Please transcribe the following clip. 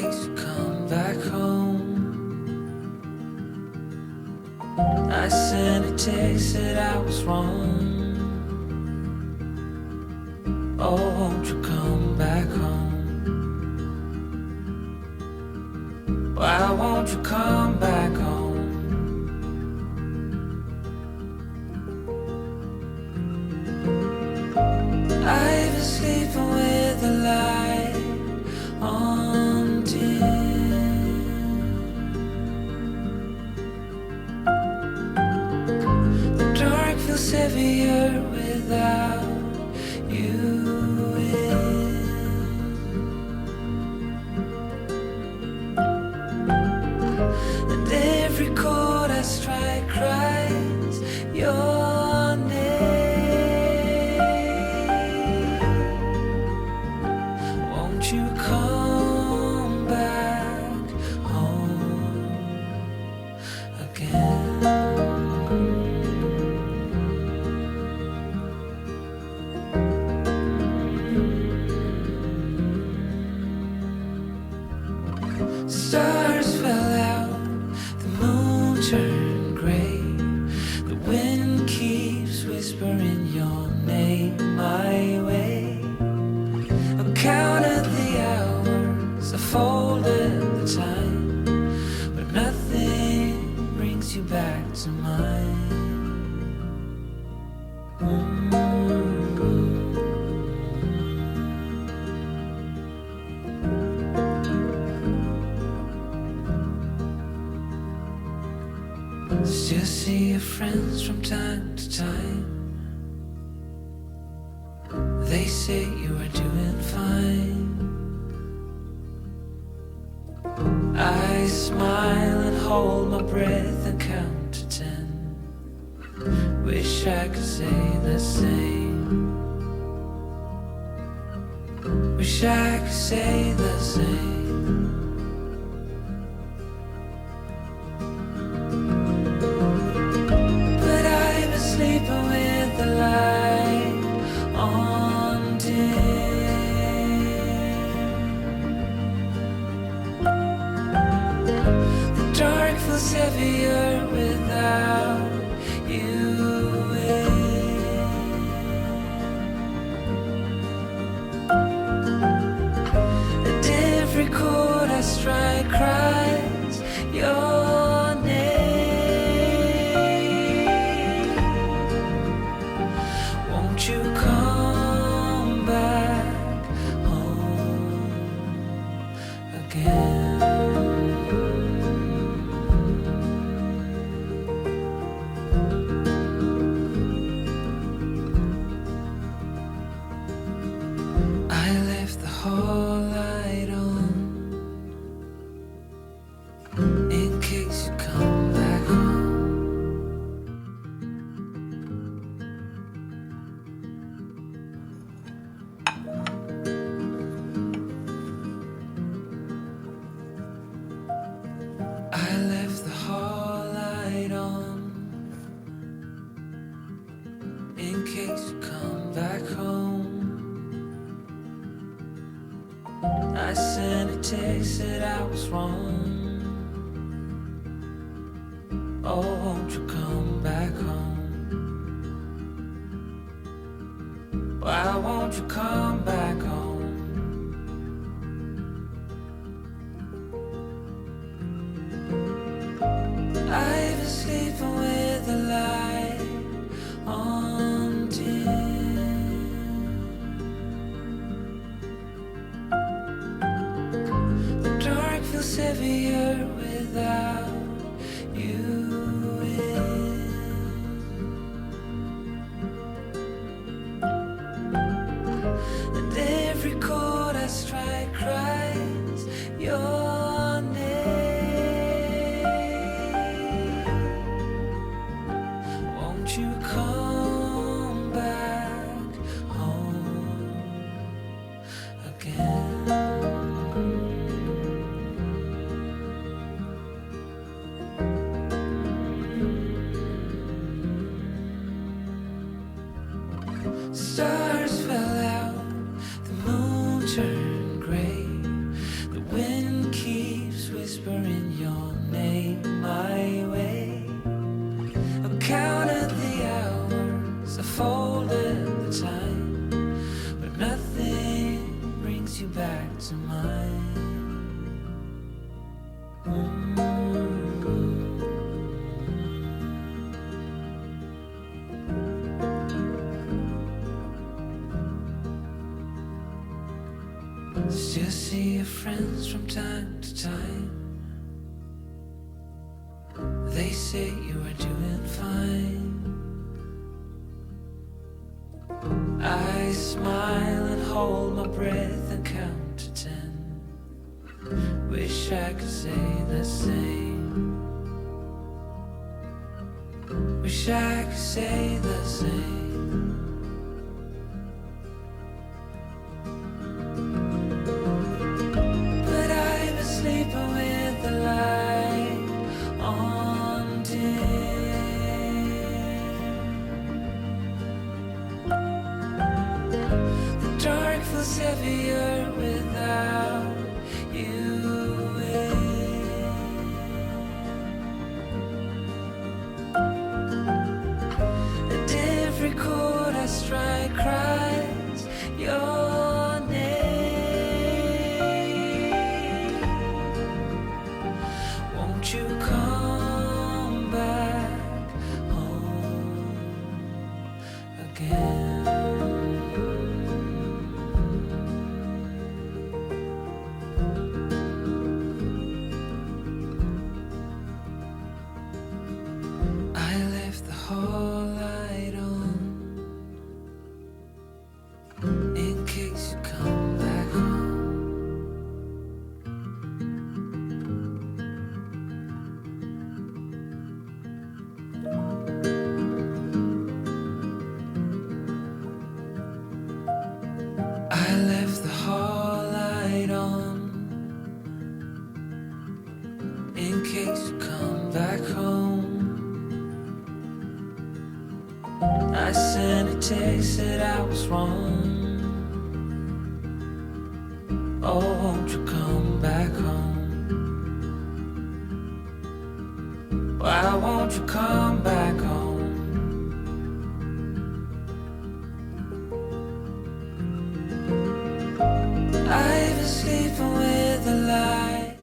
case you come back home. I sent a text that I was wrong. Oh, won't you come back home? Why won't you come back home? I've been sleeping with the light on dim. The dark feels heavier without you in. And every chord I strike cries your name. Won't you come back home again? Stars fell out, the moon turned gray. The wind keeps whispering your name my way. I counted the hours, I folded the time, but nothing brings you back to mine. Still see your friends from time to time. They say you are doing fine. I smile and hold my breath and count to 10. Wish I could say the same. Wish I could say the same. Sleeping with the light on dim. The dark feels heavier without you in. And every chord I strike cries your name. Won't you come back home again? I left the hall light on in case you come back home. I left the hall light on in case you come back home. I sent a text that I was wrong. Oh, won't you come back home? Why won't you come back home? I've been sleeping with the light on dim. The dark feels heavier without you in. And every chord I strike cries your name. Won't you come back home again? Stars fell out, the moon turned gray. The wind brings you back to mine. Still see your friends from time to time. They say you are doing fine. I smile and hold my breath and count to 10. Wish I could say the same. Wish I could say the same. But I've been sleeping with the light on dim. The dark feels heavier without you in. And every chord I strike cries your name. Won't you come back home again? I left the hall light on in case you come back home. I left the hall light on in case you come back home. I sent a text that I was wrong. Oh, won't you come back home? Why won't you come back home?